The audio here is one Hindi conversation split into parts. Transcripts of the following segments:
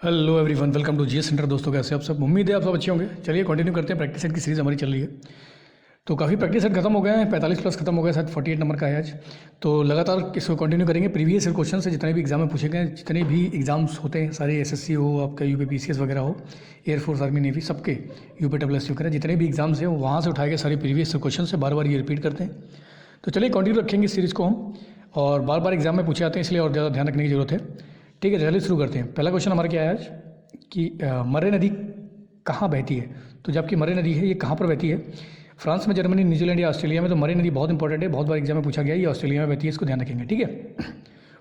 Hello everyone, welcome to GS centre. दोस्तों, कैसे आप सब? उम्मीद है आप सब अच्छे होंगे। चलिए कंटिन्यू करते हैं। प्रैक्टिस सेट की सीरीज़ हमारी चल रही है। तो काफ़ी प्रैक्टिस सेट खत्म हो गए हैं, 45 प्लस खत्म हो गया, शायद 48 नंबर का है आज। तो लगातार इसको कंटिन्यू करेंगे। प्रीवियस ईयर क्वेश्चन से जितने भी एग्जाम में पूछे गए, जितने भी एग्जाम्स होते हैं सारे, एसएससी हो, आपका यूपीपीसीएस वगैरह हो, एयरफोर्स, आर्मी, नेवी, सबके यूपीडब्ल्यूएससी वगैरह जितने भी एग्जाम्स हैं वहाँ से उठाए गए सारे प्रीवियस क्वेश्चन से बार बार ये रिपीट करते हैं। तो चलिए कंटिन्यू रखेंगे इस सीरीज़ को हम, और बार बार एग्जाम में पूछे जाते हैं इसलिए और ज़्यादा ध्यान रखने की ज़रूरत है। ठीक है, चलिए शुरू करते हैं। पहला क्वेश्चन हमारा क्या है आज कि मरे नदी कहाँ बहती है। तो जबकि मरे नदी है, ये कहाँ पर बहती है? फ्रांस में, जर्मनी, न्यूजीलैंड या ऑस्ट्रेलिया में। तो मरे नदी बहुत इंपॉर्टेंट है, बहुत बार एग्जाम में पूछा गया है। ये ऑस्ट्रेलिया में बहती है, इसको ध्यान रखेंगे। ठीक है।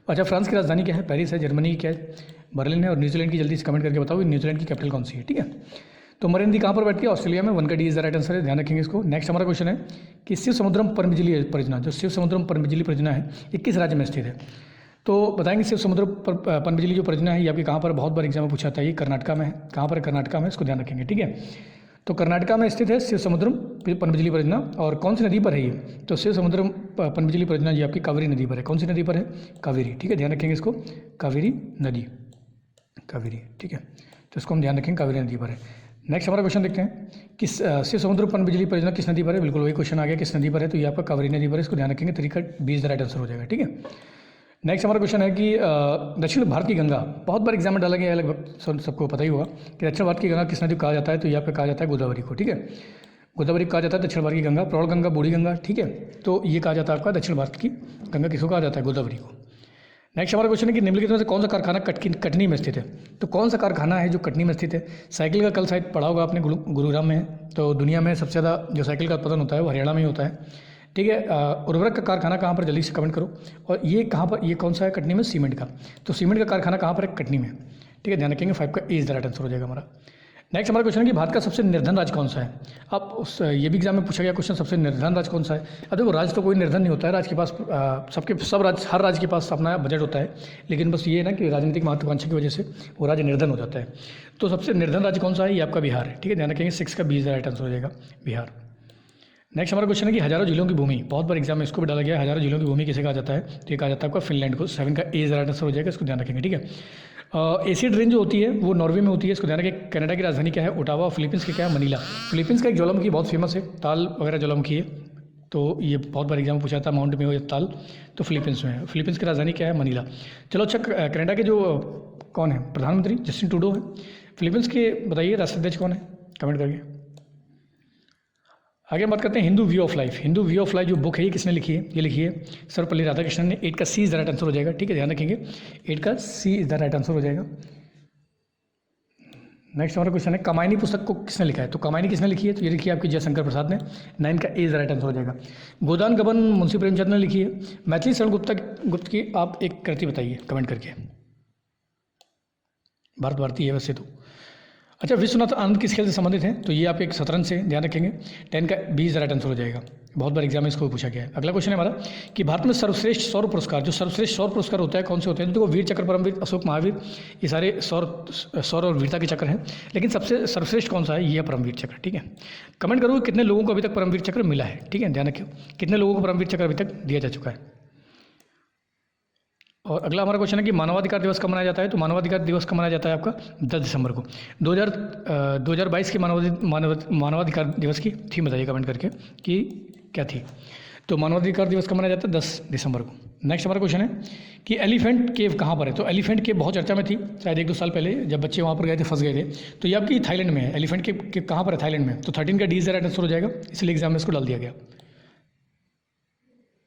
अच्छा, फ्रांस की राजधानी क्या है? पेरिस है। जर्मनी की क्या है? बर्लिन है। और न्यूजीलैंड की जल्दी से कमेंट करके बताओ न्यूजीलैंड की कैपिटल कौन सी है। ठीक है। तो मरे नदी कहाँ पर बैठती है? ऑस्ट्रेलिया में। 1 का D is the right answer है, ध्यान रखेंगे इसको। नेक्स्ट हमारा क्वेश्चन है कि शिव समुद्रम पनबिजली परियोजना, जो शिव समुद्रम पनबिजली परियोजना है, ये किस राज्य में स्थित है? तो बताएंगे शिव समुद्र पनबिजली जो परियोजना है ये आपके कहाँ पर, बहुत बार एग्जाम में पूछा था। ये कर्नाटका में है। कहाँ पर है? कर्नाटका में, इसको ध्यान रखेंगे। ठीक है। तो कर्नाटका में स्थित है शिव समुद्रम पनबिजली परियोजना। और कौन सी नदी पर है ये? तो शिव समुद्रम पनबिजली परियोजना ये आपकी कावेरी नदी पर है। कौन सी नदी पर है? कावेरी। ठीक है, ध्यान रखेंगे इसको। कावेरी नदी, कावेरी। ठीक है, तो इसको हम ध्यान रखेंगे, कावेरी नदी पर है। नेक्स्ट हमारा क्वेश्चन देखते हैं कि शिव समुद्र पनबिजली परियोजना किस नदी पर है। बिल्कुल वही क्वेश्चन आ गया, किस नदी पर है? तो ये आपका कावेरी नदी पर है, इसको ध्यान रखेंगे। 3 का B is the right answer हो जाएगा। ठीक है। नेक्स्ट हमारा क्वेश्चन है कि दक्षिण भारत की गंगा, बहुत बार एग्जाम में डाला गया है, लगभग सबको पता ही होगा कि दक्षिण भारत की गंगा किस नदी को कहा जाता है। तो यहाँ पे कहा जाता है गोदावरी को। ठीक है, गोदावरी को कहा जाता है दक्षिण भारत की गंगा। प्रौढ़ गंगा, बूढ़ी गंगा। ठीक है, तो ये कहा जाता है आपका दक्षिण भारत की गंगा किसको कहा जाता है? गोदावरी को। नेक्स्ट हमारा क्वेश्चन है कि निम्नलिखित में से कौन सा कारखाना कटनी में स्थित है। तो कौन सा कारखाना है जो कटनी में स्थित है? साइकिल का कल शायद पढ़ा होगा आपने, गुरुग्राम में है। तो दुनिया में सबसे ज़्यादा जो साइकिल का उत्पादन होता है वो हरियाणा में ही होता है। ठीक है। उर्वरक का कारखाना कहाँ पर? जल्दी से कमेंट करो। और ये कहाँ पर, ये कौन सा है? कटनी में, सीमेंट का। तो सीमेंट का कारखाना कहाँ पर है? कटनी में। ठीक है, ध्यान रखेंगे। 5 का ए इज द राइट आंसर हो जाएगा हमारा। नेक्स्ट हमारा क्वेश्चन है कि भारत का सबसे निर्धन राज्य कौन सा है। अब ये भी एग्जाम में पूछा गया क्वेश्चन, सबसे निर्धन राज्य कौन सा है। अब देखो, राज्य तो कोई निर्धन नहीं होता है। राज्य के पास सब राज्य, हर राज्य के पास अपना बजट होता है, लेकिन बस ये है ना कि राजनीतिक महत्वाकांक्षा की वजह से वो राज्य निर्धन हो जाता है। तो सबसे निर्धन राज्य कौन सा है? ये आपका बिहार है। ठीक है, ध्यान रखेंगे। 6 का B is the right answer हो जाएगा, बिहार। नेक्स्ट हमारा क्वेश्चन है कि हजारों जिलों की भूमि, बहुत बार एग्जाम में इसको भी डाला गया है। हजारों जिलों की भूमि किसे कहा जाता है? तो ये कहा जाता है आपका फिनलैंड को। 7 का ए इज द राइट आंसर हो जाएगा, इसको ध्यान रखेंगे। ठीक है। एसिड रेन जो होती है वो नॉर्वे में होती है, इसको ध्यान रखें। कनाडा की राजधानी क्या है? ओटावा। फिलीपींस की क्या है? मनीला। फिलीपींस का एक ज्वालामुखी बहुत फेमस है, ताल वगैरह ज्वालामुखी है। तो ये बहुत बार एग्जाम में पूछा था, माउंट में हो या ताल, तो फिलीपींस में है। फिलीपींस की राजधानी क्या है? मनीला। चलो अच्छा, कनाडा के जो कौन है प्रधानमंत्री? जस्टिन ट्रूडो है। फिलीपींस के बताइए राष्ट्राध्यक्ष कौन है? कमेंट करके। आगे हम बात करते हैं Hindu view of life. Hindu view of life जो बुक है ये किसने लिखी है? ये लिखी है सर्वपल्ली राधाकृष्णन ने। 8 का सी इज द राइट आंसर हो जाएगा। ठीक है, ध्यान रखेंगे। 8 का सी इज द राइट आंसर हो जाएगा। नेक्स्ट हमारा क्वेश्चन है कामायनी पुस्तक को किसने लिखा है? तो कामायनी किसने लिखी है? तो ये लिखी है आपकी जयशंकर प्रसाद ने। 9 का ए इज द राइट आंसर हो जाएगा। गोदान गबन मुंशी प्रेमचंद ने लिखी है। मैथिली शरण गुप्त की आप एक कृति बताइए कमेंट करके। भारत भारती है वैसे तो। अच्छा, विश्वनाथ आनंद किस खेल से संबंधित हैं? तो ये आप एक शतरंज से, ध्यान रखेंगे। 10 का B is the right answer हो जाएगा। बहुत बार एग्जाम में इसको पूछा गया है। अगला क्वेश्चन है हमारा कि भारत में सर्वश्रेष्ठ सौर पुरस्कार, जो सर्वश्रेष्ठ सौर पुरस्कार होता है कौन से होते हैं? तो वीर चक्र, परमवीर, अशोक, महावीर, ये सारे सौर और वीरता के चक्र हैं, लेकिन सबसे सर्वश्रेष्ठ कौन सा है? ये है परमवीर चक्र। ठीक है, कमेंट करो कितने लोगों को अभी तक परमवीर चक्र मिला है। ठीक है, ध्यान रखिए कितने लोगों को परमवीर चक्र अभी तक दिया जा चुका है। और अगला हमारा क्वेश्चन है कि मानवाधिकार दिवस कब मनाया जाता है? तो मानवाधिकार दिवस कब मनाया जाता है आपका? 10 दिसंबर को। 2022 के मानवाधिकार दिवस की थीम बताइए कमेंट करके कि क्या थी। तो मानवाधिकार दिवस कब मनाया जाता है? 10 दिसंबर को। नेक्स्ट हमारा क्वेश्चन है कि एलिफेंट केव कहाँ पर है? तो एलिफेंट केव बहुत चर्चा में थी, शायद 1-2 साल पहले जब बच्चे वहाँ पर गए थे, फंस गए थे। तो ये आपकी थाईलैंड में है। एलिफेंट केव कहाँ पर है? थाईलैंड में। तो 13 का D is the right answer हो जाएगा, इसलिए एग्जाम में इसको डाल दिया गया।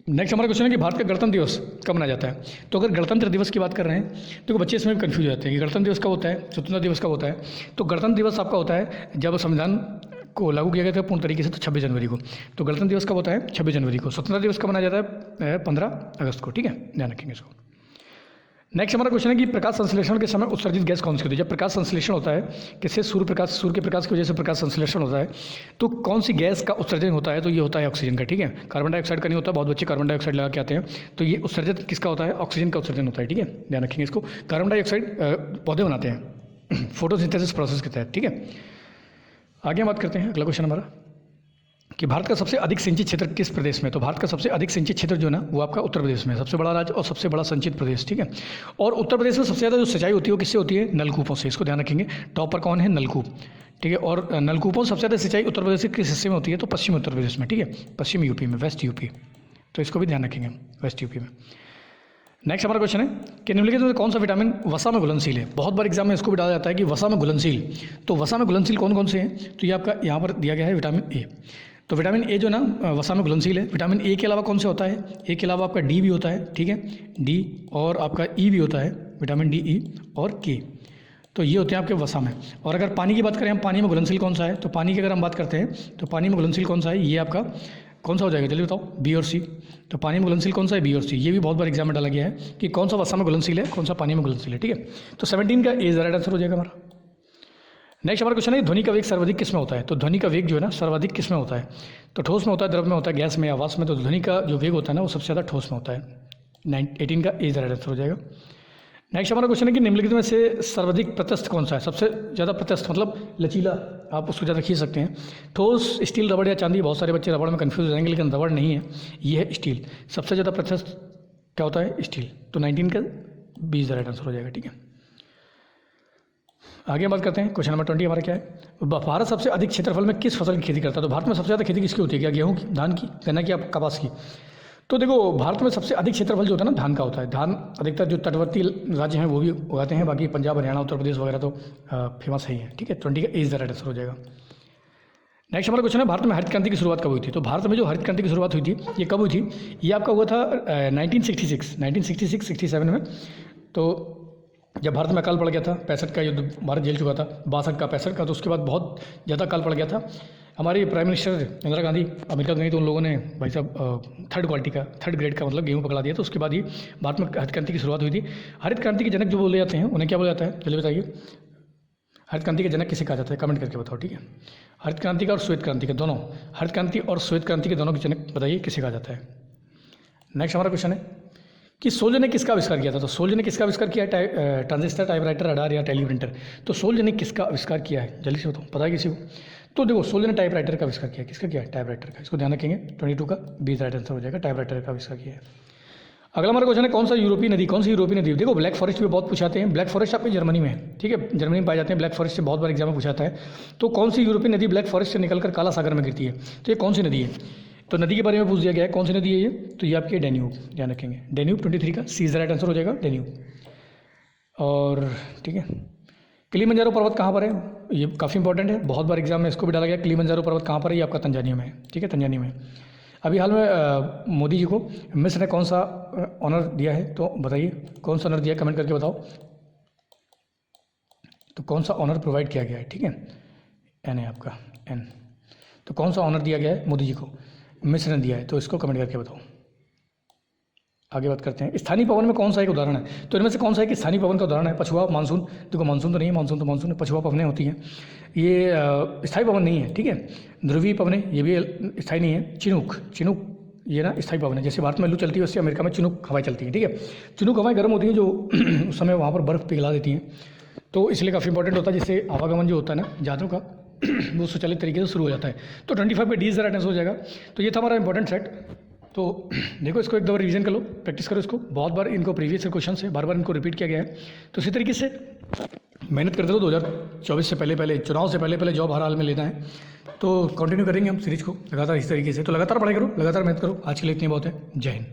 नेक्स्ट हमारा क्वेश्चन है कि भारत का गणतंत्र दिवस कब मनाया जाता है? तो अगर गणतंत्र दिवस की बात कर रहे हैं तो बच्चे इसमें भी कन्फ्यूज हो जाते हैं कि गणतंत्र दिवस कब होता है, स्वतंत्रता दिवस कब होता है। तो गणतंत्र दिवस आपका होता है जब संविधान को लागू किया गया था पूर्ण तरीके से, तो 26 जनवरी को। तो गणतंत्र दिवस कब होता है? 26 जनवरी को। स्वतंत्रता दिवस कब मनाया जाता है? 15 अगस्त को। ठीक है, ध्यान रखेंगे इसको। नेक्स्ट हमारा क्वेश्चन है कि प्रकाश संश्लेषण के समय उत्सर्जित गैस कौन सी होती है? जब प्रकाश संश्लेषण होता है, किससे? सूर्य के प्रकाश की वजह से प्रकाश संश्लेषण होता है, तो कौन सी गैस का उत्सर्जन होता है? तो ये होता है ऑक्सीजन का। ठीक है, कार्बन डाइऑक्साइड का नहीं होता, बहुत बच्चे कार्बन डाइऑक्साइड लगा के आते हैं। तो ये उत्सर्जित किसका होता है? ऑक्सीजन का उत्सर्जन होता है। ठीक है, ध्यान रखेंगे इसको। कार्बन डाइऑक्साइड पौधे बनाते हैं फोटोसिंथेसिस प्रोसेस के तहत। ठीक है, आगे हम बात करते हैं। अगला क्वेश्चन हमारा कि भारत का सबसे अधिक सिंचित क्षेत्र किस प्रदेश में है? तो भारत का सबसे अधिक सिंचित क्षेत्र जो है ना वो आपका उत्तर प्रदेश में है, सबसे बड़ा राज्य और सबसे बड़ा सिंचित प्रदेश, ठीक है। और उत्तर प्रदेश में सबसे ज़्यादा जो सिंचाई होती है वो किससे होती है? नलकूपों से, इसको ध्यान रखेंगे। टॉप पर कौन है? नलकूप, ठीक है। और नलकूपों से सबसे ज़्यादा सिंचाई उत्तर प्रदेश के किस हिस्से में होती है? तो पश्चिमी उत्तर प्रदेश में, ठीक है, पश्चिमी यूपी में, वेस्ट यूपी, तो इसको भी ध्यान रखेंगे, वेस्ट यूपी में। नेक्स्ट हमारा क्वेश्चन है कि निम्नलिखित में कौन सा विटामिन वसा में घुलनशील है? बहुत बार एग्जाम में इसको भी डाला जाता है कि वसा में घुलनशील, तो वसा में घुलनशील कौन कौन से हैं? तो ये आपका यहाँ पर दिया गया है विटामिन ए। तो विटामिन ए जो ना वसा में घुलनशील है। विटामिन ए के अलावा कौन से होता है? ए के अलावा आपका डी भी होता है, ठीक है, डी, और आपका ई भी होता है, विटामिन डी, ई और के, तो ये होते हैं आपके वसा में। और अगर पानी की बात करें हम, पानी में घुलनशील कौन सा है? तो पानी की अगर हम बात करते हैं तो पानी में घुलनशील कौन सा है? ये आपका कौन सा हो जाएगा, जल्दी बताओ? बी और सी। तो पानी में घुलनशील कौन सा है? बी और सी। ये भी बहुत बार एग्जाम में डाला गया है कि कौन सा वसा में घुलनशील है, कौन सा पानी में घुलनशील है, ठीक है। तो 17 का ए राइट आंसर हो जाएगा हमारा। नेक्स्ट हमारा क्वेश्चन है ध्वनि का वेग सर्वाधिक किस में होता है? तो ध्वनि का वेग जो है ना सर्वाधिक किस में होता है? तो ठोस में होता है, द्रव में होता है, गैस में, आवास में। तो ध्वनि का जो वेग होता है ना वो सबसे ज़्यादा ठोस में होता है। 18 का ए राइट आंसर हो जाएगा। नेक्स्ट हमारा क्वेश्चन है कि निम्नलिखित में से सर्वाधिक प्रत्यस्थ कौन सा है? सबसे ज़्यादा प्रत्यस्थ मतलब लचीला, आप उसको ज़्यादा खींच सकते हैं। ठोस, स्टील, रबड़ या चांदी। बहुत सारे बच्चे रबड़ में कंफ्यूज हो जाएंगे, लेकिन रबड़ नहीं है, ये है स्टील। सबसे ज़्यादा प्रत्यस्थ क्या होता है? स्टील। तो 19 का बी राइट आंसर हो जाएगा, ठीक है। आगे बात करते हैं, क्वेश्चन नंबर 20 हमारा क्या है? भारत सबसे अधिक क्षेत्रफल में किस फसल की खेती करता है? तो भारत में सबसे ज़्यादा खेती किसकी होती है? क्या गेहूँ की, धान की, गन्ना की या कपास की? तो देखो भारत में सबसे अधिक क्षेत्रफल जो होता है ना धान का होता है। धान अधिकतर जो तटवर्ती राज्य हैं वो भी उगाते हैं, बाकी पंजाब, हरियाणा, उत्तर प्रदेश वगैरह तो फेमस है ही है, ठीक है। 20 का इज द राइट आंसर हो जाएगा। नेक्स्ट हमारा क्वेश्चन है भारत में हरित क्रांति की शुरुआत कब हुई थी? तो भारत में जो हरित क्रांति की शुरुआत हुई थी ये कब हुई थी? ये आपका हुआ था 1966-67 में। तो जब भारत में अकाल पड़ गया था, 65 का युद्ध भारत झेल चुका था, 62 का, 65 का, तो उसके बाद बहुत ज़्यादा अकाल पड़ गया था। हमारी prime minister Indira Gandhi America गई तो उन लोगों ने भाई साहब थर्ड ग्रेड का मतलब गेहूँ पकड़ा दिया। तो उसके बाद ही भारत में हरित क्रांति की शुरुआत हुई थी। हरित क्रांति के जनक जो बोले जाते हैं उन्हें क्या बोला जाता है? चलिए बताइए, हरित क्रांति के जनक किसे कहा जाता है? कमेंट करके बताओ, ठीक है। हरित क्रांति का और श्वेत क्रांति का दोनों, हरित क्रांति और श्वेत क्रांति के दोनों के जनक बताइए किसे कहा जाता है। नेक्स्ट हमारा क्वेश्चन है कि सोल्जर ने किसका आविष्कार किया था? तो सोल्जर ने किसका आविष्कार किया है? ट्रांजिस्टर, टाइपराइटर, रडार या टेलीप्रिंटर। तो सोल्जर ने किसका आविष्कार किया है? जल्दी से बताओ, पता है किसी को? तो देखो सोल्जर ने टाइपराइटर का आविष्कार किया। किसका किया है? टाइपराइटर का। इसको ध्यान रखेंगे। 22 का बी राइट आंसर हो जाएगा, टाइपराइटर का आविष्कार किया है। अगला हमारा क्वेश्चन है कौन सा यूरोपीय नदी, कौन सी यूरोपीय नदी? देखो ब्लैक फॉरेस्ट भी बहुत पूछाते हैं। ब्लैक फॉरेस्ट आपके जर्मनी में है, ठीक है, जर्मनी में पाए जाते हैं। ब्लैक फॉरेस्ट से बहुत बार एग्जाम में पूछाता है। तो कौन सी यूरोपीय नदी ब्लैक फॉरेस्ट से निकलकर काला सागर में गिरती है? तो ये कौन सी नदी है? तो नदी के बारे में पूछ दिया गया है, कौन सी नदी है ये? तो ये आपकी डेन्यूब, ध्यान रखेंगे। डेन्यूब 23 का सी राइट आंसर हो जाएगा, डेन्यूब। और ठीक है, किलिमंजारो पर्वत कहाँ पर है? ये काफ़ी इंपॉर्टेंट है, बहुत बार एग्जाम में इसको भी डाला गया। किलिमंजारो पर्वत कहाँ पर है? ये आपका तंजानिया में है, ठीक है, तंजानिया में। अभी हाल में मोदी जी को मिस्र ने कौन सा ऑनर दिया है? तो बताइए कौन सा ऑनर दिया, कमेंट करके बताओ। तो कौन सा ऑनर प्रोवाइड किया गया है, ठीक है, एन है आपका, एन। तो कौन सा ऑनर दिया गया है मोदी जी को? मिस्र ने दिया है, तो इसको कमेंट करके बताओ। आगे बात करते हैं, स्थानीय पवन में कौन सा एक उदाहरण है? तो इनमें से कौन सा एक स्थानीय पवन का उदाहरण है? पछुआ, मानसून। देखो मानसून तो नहीं है, मानसून तो मानसून है, पछुआ पवनें होती हैं, ये स्थायी पवन नहीं है, ठीक है। ध्रुवीय पवनें ये भी स्थायी नहीं है। चिनूक, चिनूक ये ना स्थायी पवन है। जैसे भारत में लू चलती है वैसे अमेरिका में चिनूक हवाएं चलती हैं, ठीक है। चिनूक हवाएं गर्म होती हैं जो उस समय वहाँ पर बर्फ़ पिघला देती हैं, तो इसलिए काफ़ी इंपॉर्टेंट होता है। जिससे आवागमन जो होता है ना जहाज़ों का वो स्वचालित तरीके से शुरू हो जाता है। तो 25 पे डी राइट आंसर हो जाएगा। तो ये था हमारा इंपॉर्टेंट सेट। तो देखो इसको एक दो बार रिवीजन कर लो, प्रैक्टिस करो इसको। बहुत बार इनको प्रीवियस क्वेश्चन से बार बार इनको रिपीट किया गया है। तो इसी तरीके से मेहनत करते रहो। 2024 से पहले चुनाव से पहले जॉब हर हाल में लेना है। तो कंटिन्यू करेंगे हम सीरीज को लगातार इस तरीके से। तो लगातार पढ़ाई करो, लगातार मेहनत करो। आज के लिए इतनी बहुत है। जय हिंद।